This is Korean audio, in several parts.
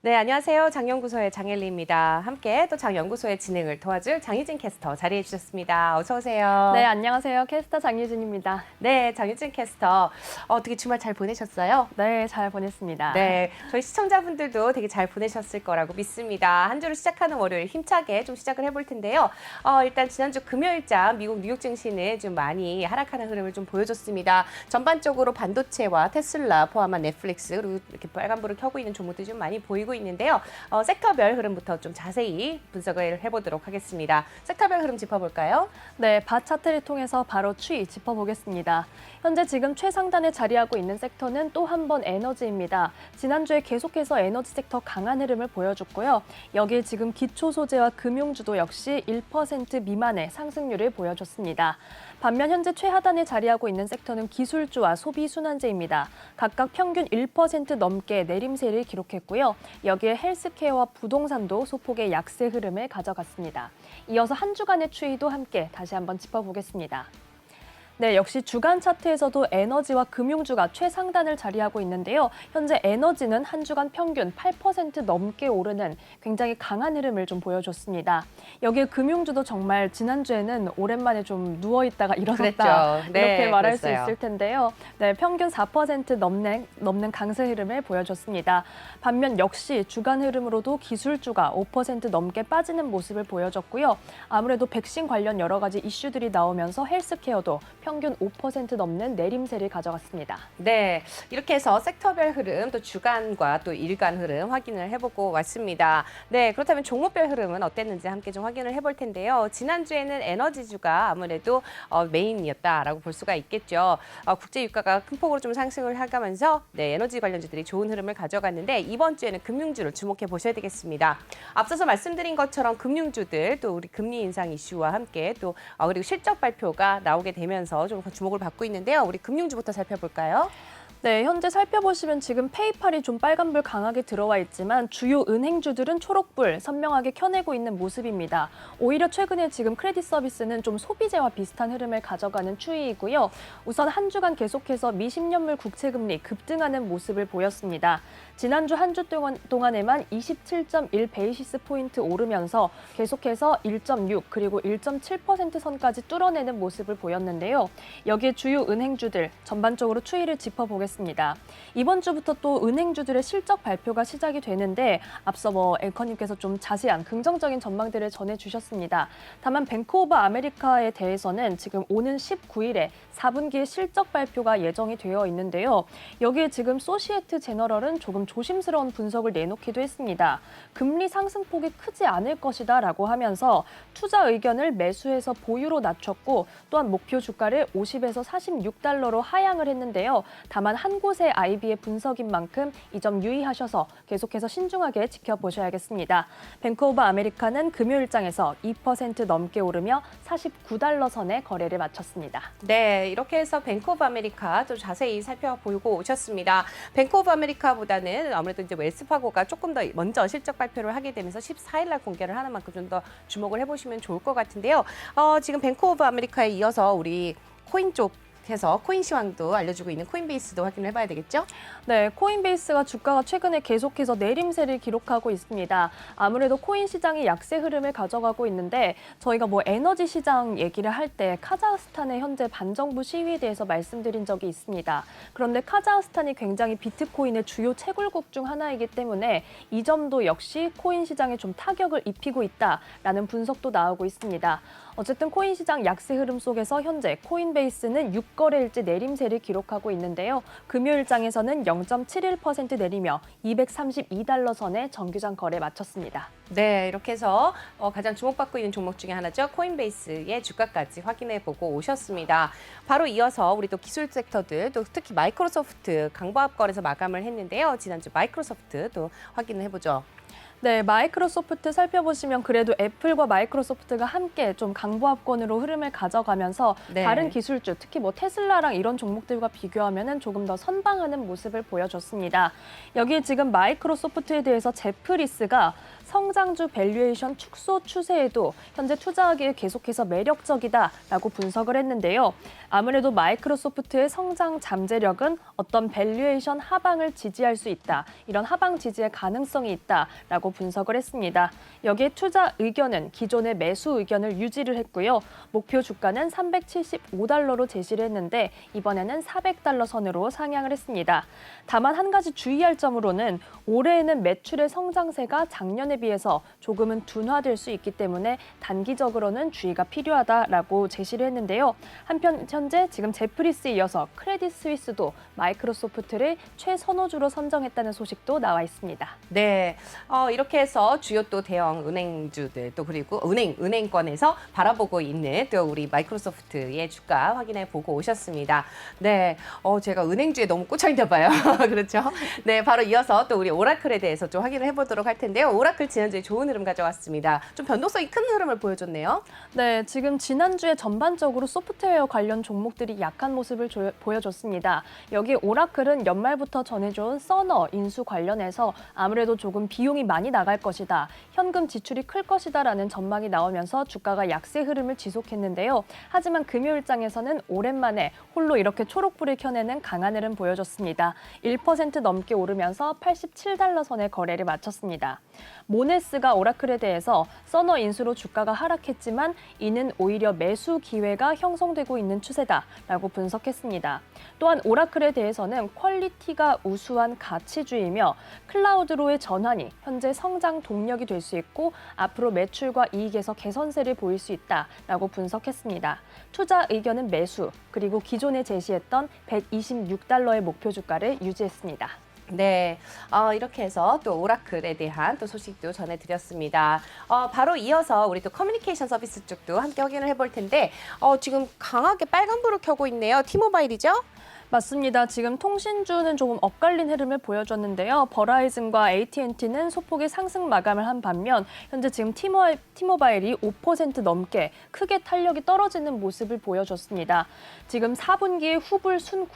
네, 안녕하세요. 장연구소의 장엘리입니다. 함께 또 장연구소의 진행을 도와줄 장유진 캐스터 자리해 주셨습니다. 어서 오세요. 네, 안녕하세요. 캐스터 장유진입니다. 네, 장유진 캐스터. 어떻게 주말 잘 보내셨어요? 네, 잘 보냈습니다. 네, 저희 시청자분들도 되게 잘 보내셨을 거라고 믿습니다. 한 주를 시작하는 월요일 힘차게 좀 시작을 해볼 텐데요. 일단 지난주 금요일장 미국 뉴욕 증시는 좀 많이 하락하는 흐름을 좀 보여줬습니다. 전반적으로 반도체와 테슬라 포함한 넷플릭스 그리고 이렇게 빨간불을 켜고 있는 종목들이 좀 많이 보이고 있는데요. 섹터별 흐름부터 좀 자세히 분석을 해보도록 하겠습니다. 섹터별 흐름 짚어볼까요? 네, 바 차트를 통해서 바로 추이 짚어보겠습니다. 현재 지금 최상단에 자리하고 있는 섹터는 또 한 번 에너지입니다. 지난주에 계속해서 에너지 섹터 강한 흐름을 보여줬고요. 여기에 지금 기초 소재와 금융주도 역시 1% 미만의 상승률을 보여줬습니다. 반면 현재 최하단에 자리하고 있는 섹터는 기술주와 소비순환재입니다. 각각 평균 1% 넘게 내림세를 기록했고요. 여기에 헬스케어와 부동산도 소폭의 약세 흐름을 가져갔습니다. 이어서 한 주간의 추이도 함께 다시 한번 짚어보겠습니다. 네, 역시 주간 차트에서도 에너지와 금융주가 최상단을 자리하고 있는데요. 현재 에너지는 한 주간 평균 8% 넘게 오르는 굉장히 강한 흐름을 좀 보여줬습니다. 여기에 금융주도 정말 지난주에는 오랜만에 좀 누워있다가 일어섰다 그랬죠. 네, 이렇게 말할 그랬어요. 수 있을 텐데요. 네, 평균 4% 넘는 강세 흐름을 보여줬습니다. 반면 역시 주간 흐름으로도 기술주가 5% 넘게 빠지는 모습을 보여줬고요. 아무래도 백신 관련 여러 가지 이슈들이 나오면서 헬스케어도 평균 5% 넘는 내림세를 가져갔습니다. 네, 이렇게 해서 섹터별 흐름, 또 주간과 또 일간 흐름 확인을 해보고 왔습니다. 네, 그렇다면 종목별 흐름은 어땠는지 함께 좀 확인을 해볼 텐데요. 지난주에는 에너지주가 아무래도 메인이었다라고 볼 수가 있겠죠. 국제 유가가 큰 폭으로 좀 상승을 하면서 네, 에너지 관련주들이 좋은 흐름을 가져갔는데 이번 주에는 금융주를 주목해 보셔야 되겠습니다. 앞서서 말씀드린 것처럼 금융주들 또 우리 금리 인상 이슈와 함께 또 그리고 실적 발표가 나오게 되면서 좀 주목을 받고 있는데요. 우리 금융주부터 살펴볼까요? 네, 현재 살펴보시면 지금 페이팔이 좀 빨간불 강하게 들어와 있지만 주요 은행주들은 초록불 선명하게 켜내고 있는 모습입니다. 오히려 최근에 지금 크레딧 서비스는 좀 소비재와 비슷한 흐름을 가져가는 추이이고요. 우선 한 주간 계속해서 미10년물 국채금리 급등하는 모습을 보였습니다. 지난주 한 주 동안에만 27.1 베이시스 포인트 오르면서 계속해서 1.6 그리고 1.7% 선까지 뚫어내는 모습을 보였는데요. 여기에 주요 은행주들 전반적으로 추이를 짚어보겠습니다. 이번 주부터 또 은행주들의 실적 발표가 시작이 되는데 앞서 앵커님께서 좀 자세한 긍정적인 전망들을 전해주셨습니다. 다만 뱅크 오브 아메리카에 대해서는 지금 오는 19일에 4분기의 실적 발표가 예정이 되어 있는데요. 여기에 지금 소시에트 제너럴은 조금 조심스러운 분석을 내놓기도 했습니다. 금리 상승폭이 크지 않을 것이다 라고 하면서 투자 의견을 매수해서 보유로 낮췄고 또한 목표 주가를 50에서 46달러로 하향을 했는데요. 다만 한 곳의 IB의 분석인 만큼 이 점 유의하셔서 계속해서 신중하게 지켜보셔야겠습니다. 뱅크 오브 아메리카는 금요일장에서 2% 넘게 오르며 49달러 선에 거래를 마쳤습니다. 네, 이렇게 해서 뱅크 오브 아메리카 좀 자세히 살펴보고 오셨습니다. 뱅크 오브 아메리카보다는 아무래도 이제 웰스파고가 조금 더 먼저 실적 발표를 하게 되면서 14일 날 공개를 하는 만큼 좀 더 주목을 해보시면 좋을 것 같은데요. 지금 뱅크 오브 아메리카에 이어서 우리 코인 쪽 해서 코인 시황도 알려주고 있는 코인베이스도 확인을 해봐야 되겠죠? 네, 코인베이스가 주가가 최근에 계속해서 내림세를 기록하고 있습니다. 아무래도 코인 시장이 약세 흐름을 가져가고 있는데 저희가 에너지 시장 얘기를 할 때 카자흐스탄의 현재 반정부 시위에 대해서 말씀드린 적이 있습니다. 그런데 카자흐스탄이 굉장히 비트코인의 주요 채굴국 중 하나이기 때문에 이 점도 역시 코인 시장에 좀 타격을 입히고 있다라는 분석도 나오고 있습니다. 어쨌든 코인 시장 약세 흐름 속에서 현재 코인베이스는 6거래일째 내림세를 기록하고 있는데요. 금요일장에서는 0.71% 내리며 232달러 선에 정규장 거래 마쳤습니다. 네, 이렇게 해서 가장 주목받고 있는 종목 중에 하나죠. 코인베이스의 주가까지 확인해보고 오셨습니다. 바로 이어서 우리 또 기술 섹터들, 또 특히 마이크로소프트 강보합 거래소 마감을 했는데요. 지난주 마이크로소프트 또 확인을 해보죠. 네, 마이크로소프트 살펴보시면 그래도 애플과 마이크로소프트가 함께 좀 강보합권으로 흐름을 가져가면서 네. 다른 기술주, 특히 테슬라랑 이런 종목들과 비교하면 조금 더 선방하는 모습을 보여줬습니다. 여기 지금 마이크로소프트에 대해서 제프 리스가 성장주 밸류에이션 축소 추세에도 현재 투자하기에 계속해서 매력적이다라고 분석을 했는데요. 아무래도 마이크로소프트의 성장 잠재력은 어떤 밸류에이션 하방을 지지할 수 있다. 이런 하방 지지의 가능성이 있다라고 분석을 했습니다. 여기에 투자 의견은 기존의 매수 의견을 유지를 했고요. 목표 주가는 375달러로 제시를 했는데 이번에는 400달러 선으로 상향을 했습니다. 다만 한 가지 주의할 점으로는 올해에는 매출의 성장세가 작년에 비해서 조금은 둔화될 수 있기 때문에 단기적으로는 주의가 필요하다라고 제시를 했는데요. 한편 현재 지금 제프리스에 이어서 크레딧 스위스도 마이크로소프트를 최선호주로 선정했다는 소식도 나와 있습니다. 네, 이렇게 해서 주요 또 대형 은행주들 또 그리고 은행권에서 바라보고 있는 또 우리 마이크로소프트의 주가 확인해 보고 오셨습니다. 네, 제가 은행주에 너무 꽂혀있나 봐요. 그렇죠? 네, 바로 이어서 또 우리 오라클에 대해서 좀 확인을 해보도록 할 텐데요. 오라클 지난주에 좋은 흐름 가져왔습니다. 좀 변동성이 큰 흐름을 보여줬네요. 네, 지금 지난주에 전반적으로 소프트웨어 관련 종목들이 약한 모습을 보여줬습니다. 여기 오라클은 연말부터 전해준 서너 인수 관련해서 아무래도 조금 비용이 많이 나갈 것이다. 현금 지출이 클 것이다라는 전망이 나오면서 주가가 약세 흐름을 지속했는데요. 하지만 금요일장에서는 오랜만에 홀로 이렇게 초록불을 켜내는 강한 흐름 보여줬습니다. 1% 넘게 오르면서 87달러 선에 거래를 마쳤습니다. 모네스가 오라클에 대해서 서너 인수로 주가가 하락했지만 이는 오히려 매수 기회가 형성되고 있는 추세다라고 분석했습니다. 또한 오라클에 대해서는 퀄리티가 우수한 가치주이며 클라우드로의 전환이 현재 성장 동력이 될 수 있고 앞으로 매출과 이익에서 개선세를 보일 수 있다라고 분석했습니다. 투자 의견은 매수, 그리고 기존에 제시했던 126달러의 목표 주가를 유지했습니다. 네, 이렇게 해서 또 오라클에 대한 또 소식도 전해드렸습니다. 바로 이어서 우리 또 커뮤니케이션 서비스 쪽도 함께 확인을 해볼 텐데 지금 강하게 빨간불을 켜고 있네요. T모바일이죠? 맞습니다. 지금 통신주는 조금 엇갈린 흐름을 보여줬는데요. 버라이즌과 AT&T는 소폭의 상승 마감을 한 반면 현재 지금 T모바일이 5% 넘게 크게 탄력이 떨어지는 모습을 보여줬습니다. 지금 4분기에 후불 순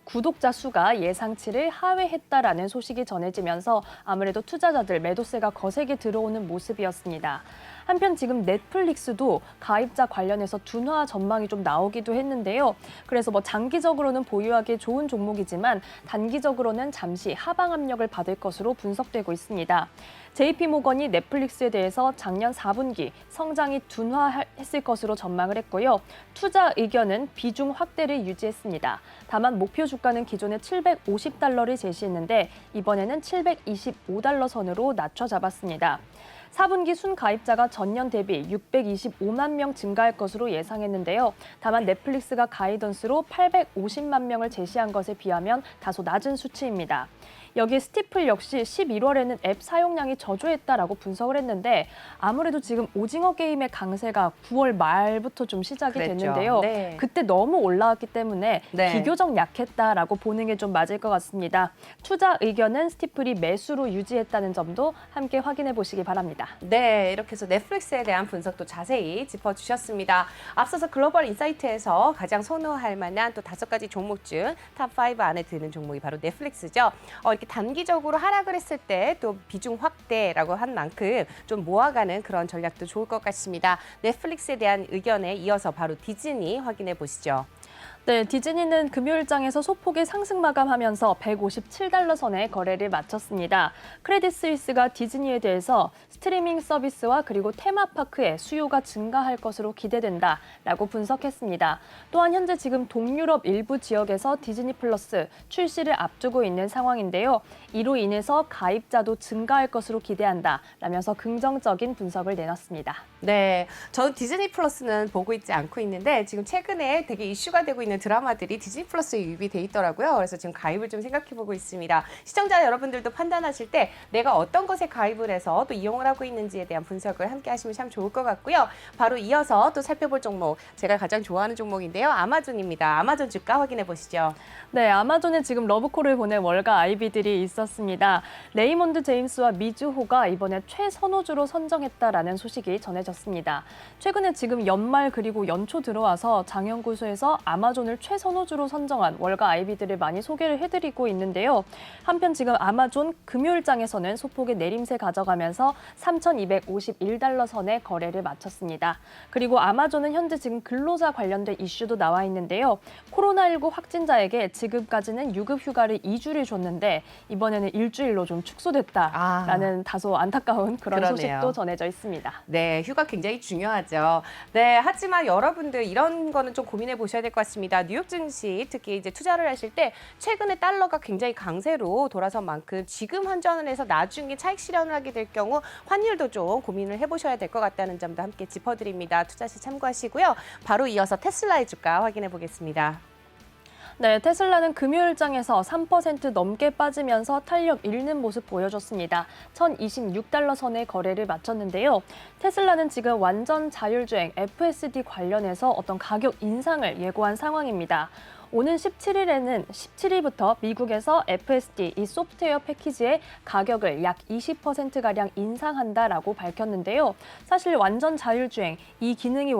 구독자 수가 예상치를 하회했다라는 소식이 전해지면서 아무래도 투자자들 매도세가 거세게 들어오는 모습이었습니다. 한편 지금 넷플릭스도 가입자 관련해서 둔화 전망이 좀 나오기도 했는데요. 그래서 장기적으로는 보유하기 좋은 종목이지만 단기적으로는 잠시 하방 압력을 받을 것으로 분석되고 있습니다. JP모건이 넷플릭스에 대해서 작년 4분기 성장이 둔화했을 것으로 전망을 했고요. 투자 의견은 비중 확대를 유지했습니다. 다만 목표 주가는 기존에 750달러를 제시했는데 이번에는 725달러 선으로 낮춰 잡았습니다. 4분기 순가입자가 전년 대비 625만 명 증가할 것으로 예상했는데요. 다만 넷플릭스가 가이던스로 850만 명을 제시한 것에 비하면 다소 낮은 수치입니다. 여기 스티플 역시 11월에는 앱 사용량이 저조했다라고 분석을 했는데 아무래도 지금 오징어 게임의 강세가 9월 말부터 좀 시작이 그랬죠. 됐는데요. 네. 그때 너무 올라왔기 때문에 네. 비교적 약했다라고 보는 게 좀 맞을 것 같습니다. 투자 의견은 스티플이 매수로 유지했다는 점도 함께 확인해 보시기 바랍니다. 네, 이렇게 해서 넷플릭스에 대한 분석도 자세히 짚어주셨습니다. 앞서서 글로벌 인사이트에서 가장 선호할 만한 또 5가지 종목 중 탑5 안에 드는 종목이 바로 넷플릭스죠. 이렇게 단기적으로 하락을 했을 때 또 비중 확대라고 한 만큼 좀 모아가는 그런 전략도 좋을 것 같습니다. 넷플릭스에 대한 의견에 이어서 바로 디즈니 확인해 보시죠. 네, 디즈니는 금요일장에서 소폭의 상승 마감하면서 157달러 선에 거래를 마쳤습니다. 크레딧 스위스가 디즈니에 대해서 스트리밍 서비스와 그리고 테마파크의 수요가 증가할 것으로 기대된다라고 분석했습니다. 또한 현재 지금 동유럽 일부 지역에서 디즈니 플러스 출시를 앞두고 있는 상황인데요. 이로 인해서 가입자도 증가할 것으로 기대한다라면서 긍정적인 분석을 내놨습니다. 네, 저는 디즈니 플러스는 보고 있지 않고 있는데 지금 최근에 되게 이슈가 되고 있는 드라마들이 디즈니 플러스에 유입이 돼 있더라고요. 그래서 지금 가입을 좀 생각해보고 있습니다. 시청자 여러분들도 판단하실 때 내가 어떤 것에 가입을 해서 또 이용을 하고 있는지에 대한 분석을 함께 하시면 참 좋을 것 같고요. 바로 이어서 또 살펴볼 종목, 제가 가장 좋아하는 종목인데요. 아마존입니다. 아마존 주가 확인해 보시죠. 네, 아마존에 지금 러브콜을 보낸 월가 아이비들이 있었습니다. 레이몬드 제임스와 미즈호가 이번에 최선호주로 선정했다라는 소식이 전해졌습니다. 궁금해졌습니다. 최근에 지금 연말 그리고 연초 들어와서 장연구소에서 아마존을 최선호주로 선정한 월가 아이비들을 많이 소개를 해드리고 있는데요. 한편 지금 아마존 금요일장에서는 소폭의 내림세 가져가면서 3,251달러 선에 거래를 마쳤습니다. 그리고 아마존은 현재 지금 근로자 관련된 이슈도 나와 있는데요. 코로나19 확진자에게 지금까지는 유급 휴가를 2주를 줬는데 이번에는 일주일로 좀 축소됐다라는 다소 안타까운 그런 그러네요. 소식도 전해져 있습니다. 네, 휴가 굉장히 중요하죠. 네, 하지만 여러분들 이런 거는 좀 고민해 보셔야 될 것 같습니다. 뉴욕 증시 특히 이제 투자를 하실 때 최근에 달러가 굉장히 강세로 돌아선 만큼 지금 환전을 해서 나중에 차익 실현을 하게 될 경우 환율도 좀 고민을 해보셔야 될 것 같다는 점도 함께 짚어드립니다. 투자 시 참고하시고요. 바로 이어서 테슬라의 주가 확인해 보겠습니다. 네, 테슬라는 금요일장에서 3% 넘게 빠지면서 탄력 잃는 모습 보여줬습니다. 1,026달러 선의 거래를 마쳤는데요. 테슬라는 지금 완전 자율주행 FSD 관련해서 어떤 가격 인상을 예고한 상황입니다. 오는 17일부터 미국에서 FSD, 이 소프트웨어 패키지의 가격을 약 20%가량 인상한다라고 밝혔는데요. 사실 완전 자율주행, 이 기능이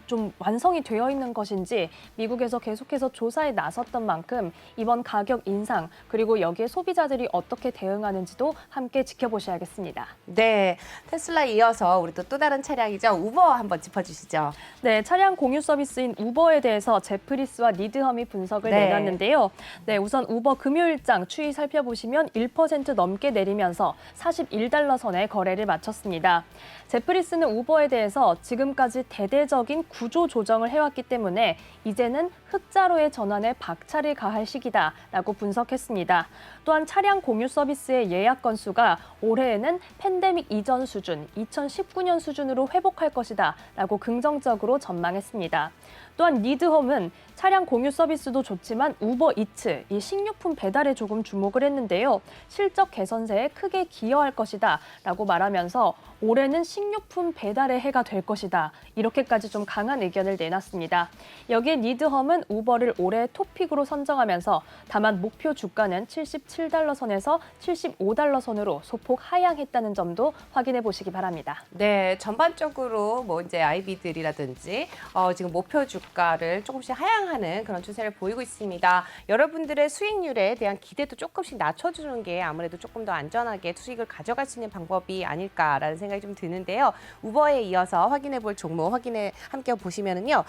좀 완성이 되어 있는 것인지 미국에서 계속해서 조사에 나섰던 만큼 이번 가격 인상, 그리고 여기에 소비자들이 어떻게 대응하는지도 함께 지켜보셔야겠습니다. 네, 테슬라에 이어서 우리 또 다른 차량이죠. 우버 한번 짚어주시죠. 네, 차량 공유 서비스인 우버에 대해서 제프리스와 리드험이 분석을 네. 내놨는데요. 네, 우선 우버 금요일장 추이 살펴보시면 1% 넘게 내리면서 41달러 선에 거래를 마쳤습니다. 제프리스는 우버에 대해서 지금까지 대대적인 구조 조정을 해왔기 때문에 이제는 흑자로의 전환에 박차를 가할 시기다라고 분석했습니다. 또한 차량 공유 서비스의 예약 건수가 올해에는 팬데믹 이전 수준, 2019년 수준으로 회복할 것이다라고 긍정적으로 전망했습니다. 또한 리드홈은 차량 공유 서비스도 좋지만 우버 이츠, 이 식료품 배달에 조금 주목을 했는데요. 실적 개선세에 크게 기여할 것이다 라고 말하면서 올해는 식료품 배달의 해가 될 것이다. 이렇게까지 좀 강한 의견을 내놨습니다. 여기에 리드홈은 우버를 올해 톱픽으로 선정하면서 다만 목표 주가는 77달러 선에서 75달러 선으로 소폭 하향했다는 점도 확인해 보시기 바랍니다. 네, 전반적으로 뭐 이제 아이비들이라든지 지금 목표 주가를 조금씩 하향하는 그런 추세를 보이고 있습니다. 여러분들의 수익률에 대한 기대도 조금씩 낮춰주는 게 아무래도 조금 더 안전하게 수익을 가져갈 수 있는 방법이 아닐까라는 생각이 좀 드는데요. 우버에 이어서 확인해볼 종목 함께 보시면은요.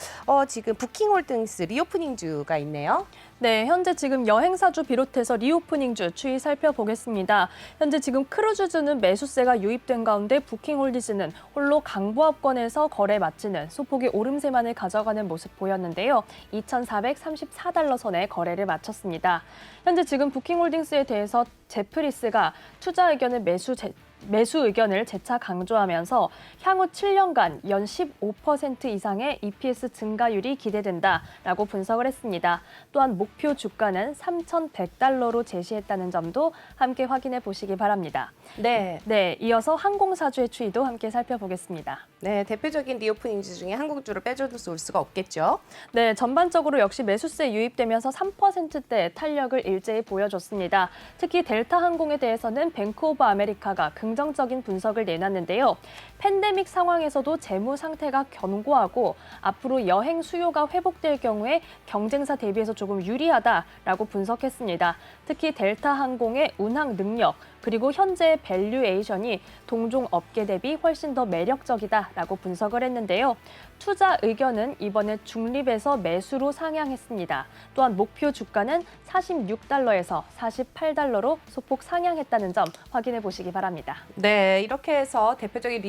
지금 부킹홀딩스 리오프닝주가 있네요. 네, 현재 지금 여행사주 비롯해서 리오프닝주 추이 살펴보겠습니다. 현재 지금 크루즈주는 매수세가 유입된 가운데 부킹홀디스는 홀로 강보합권에서 거래 마치는 소폭의 오름세만을 가져가는 모습 보였는데요. 2,434달러 선에 거래를 마쳤습니다. 현재 지금 부킹홀딩스에 대해서 제프리스가 투자 의견을 매수 의견을 재차 강조하면서 향후 7년간 연 15% 이상의 EPS 증가율이 기대된다라고 분석을 했습니다. 또한 목표 주가는 3,100달러로 제시했다는 점도 함께 확인해 보시기 바랍니다. 네. 네, 이어서 항공사주의 추이도 함께 살펴보겠습니다. 네, 대표적인 리오프닝주 중에 항공주를 빼줄 수가 없겠죠. 네, 전반적으로 역시 매수세 유입되면서 3%대 탄력을 일제히 보여줬습니다. 특히 델타 항공에 대해서는 뱅크 오브 아메리카가 긍정적인 분석을 내놨는데요. 팬데믹 상황에서도 재무 상태가 견고하고 앞으로 여행 수요가 회복될 경우에 경쟁사 대비해서 조금 유리하다라고 분석했습니다. 특히 델타 항공의 운항 능력, 그리고 현재 밸류에이션이 동종 업계 대비 훨씬 더 매력적이다라고 분석을 했는데요. 투자 의견은 이번에 중립에서 매수로 상향했습니다. 또한 목표 주가는 46달러에서 48달러로 소폭 상향했다는 점 확인해 보시기 바랍니다. 네, 이렇게 해서 대표적인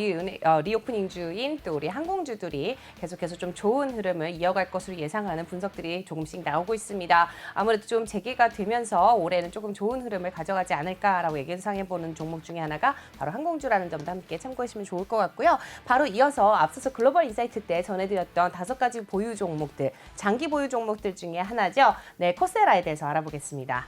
리오프닝주인 또 우리 항공주들이 계속해서 좀 좋은 흐름을 이어갈 것으로 예상하는 분석들이 조금씩 나오고 있습니다. 아무래도 좀 재개가 되면서 올해는 조금 좋은 흐름을 가져가지 않을까라고 예상해보는 종목 중에 하나가 바로 항공주라는 점도 함께 참고하시면 좋을 것 같고요. 바로 이어서 앞서서 글로벌 인사이트 때 전해드렸던 5가지 보유 종목들, 장기 보유 종목들 중에 하나죠. 네, 코세라에 대해서 알아보겠습니다.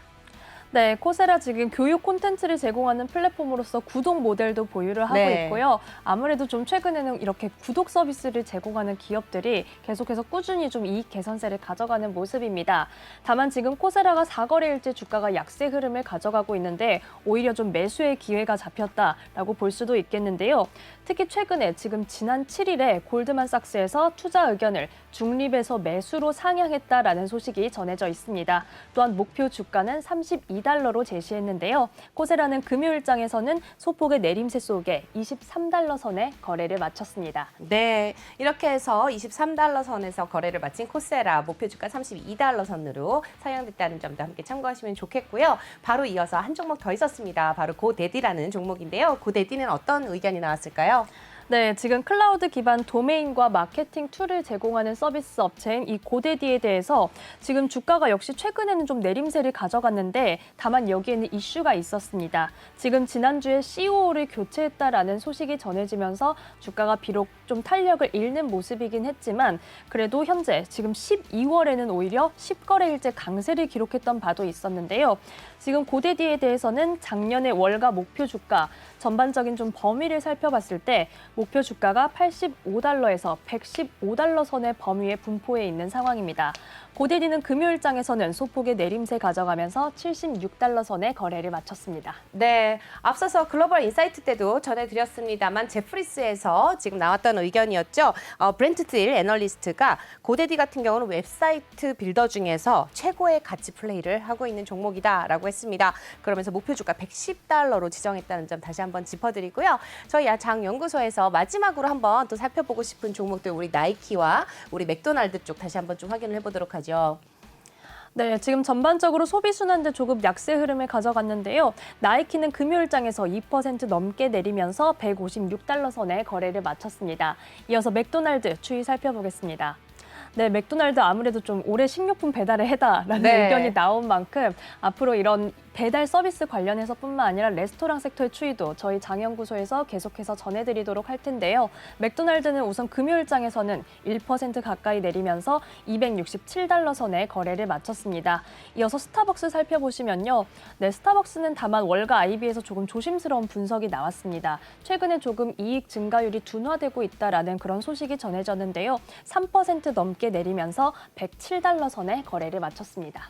네, 코세라 지금 교육 콘텐츠를 제공하는 플랫폼으로서 구독 모델도 보유를 하고 네. 있고요. 아무래도 좀 최근에는 이렇게 구독 서비스를 제공하는 기업들이 계속해서 꾸준히 좀 이익 개선세를 가져가는 모습입니다. 다만 지금 코세라가 4거래일째 주가가 약세 흐름을 가져가고 있는데 오히려 좀 매수의 기회가 잡혔다라고 볼 수도 있겠는데요. 특히 최근에 지금 지난 7일에 골드만삭스에서 투자 의견을 중립에서 매수로 상향했다라는 소식이 전해져 있습니다. 또한 목표 주가는 32달러로 제시했는데요. 코세라는 금요일장에서는 소폭의 내림세 속에 23달러 선에 거래를 마쳤습니다. 네, 이렇게 해서 23달러 선에서 거래를 마친 코세라 목표 주가 32달러 선으로 상향됐다는 점도 함께 참고하시면 좋겠고요. 바로 이어서 한 종목 더 있었습니다. 바로 고데디라는 종목인데요. 고데디는 어떤 의견이 나왔을까요? 네, 지금 클라우드 기반 도메인과 마케팅 툴을 제공하는 서비스 업체인 이 고데디에 대해서 지금 주가가 역시 최근에는 좀 내림세를 가져갔는데 다만 여기에는 이슈가 있었습니다. 지금 지난주에 CEO를 교체했다라는 소식이 전해지면서 주가가 비록 좀 탄력을 잃는 모습이긴 했지만 그래도 현재 지금 12월에는 오히려 10거래일째 강세를 기록했던 바도 있었는데요. 지금 고데디에 대해서는 작년에 월가 목표 주가 전반적인 좀 범위를 살펴봤을 때 목표 주가가 85달러에서 115달러 선의 범위에 분포해 있는 상황입니다. 고데디는 금요일장에서는 소폭의 내림세 가져가면서 76달러 선에 거래를 마쳤습니다. 네, 앞서서 글로벌 인사이트 때도 전해드렸습니다만 제프리스에서 지금 나왔던 의견이었죠. 브렌트틸 애널리스트가 고데디 같은 경우는 웹사이트 빌더 중에서 최고의 가치 플레이를 하고 있는 종목이다라고 했습니다. 그러면서 목표 주가 110달러로 지정했다는 점 다시 한번 짚어드리고요. 저희 장 연구소에서 마지막으로 한번 또 살펴보고 싶은 종목들 우리 나이키와 우리 맥도날드 쪽 다시 한번 좀 확인을 해보도록 하죠. 네, 지금 전반적으로 소비 순환대 조금 약세 흐름을 가져갔는데요. 나이키는 금요일장에서 2% 넘게 내리면서 156달러 선에 거래를 마쳤습니다. 이어서 맥도날드 추이 살펴보겠습니다. 네, 맥도날드 아무래도 좀 올해 식료품 배달에 해다라는 네. 의견이 나온 만큼 앞으로 이런 배달 서비스 관련해서뿐만 아니라 레스토랑 섹터의 추이도 저희 장연구소에서 계속해서 전해드리도록 할 텐데요. 맥도날드는 우선 금요일장에서는 1% 가까이 내리면서 267달러 선에 거래를 마쳤습니다. 이어서 스타벅스 살펴보시면요. 네, 스타벅스는 다만 월가 IB에서 조금 조심스러운 분석이 나왔습니다. 최근에 조금 이익 증가율이 둔화되고 있다라는 그런 소식이 전해졌는데요. 3% 넘게 내리면서 107달러 선에 거래를 마쳤습니다.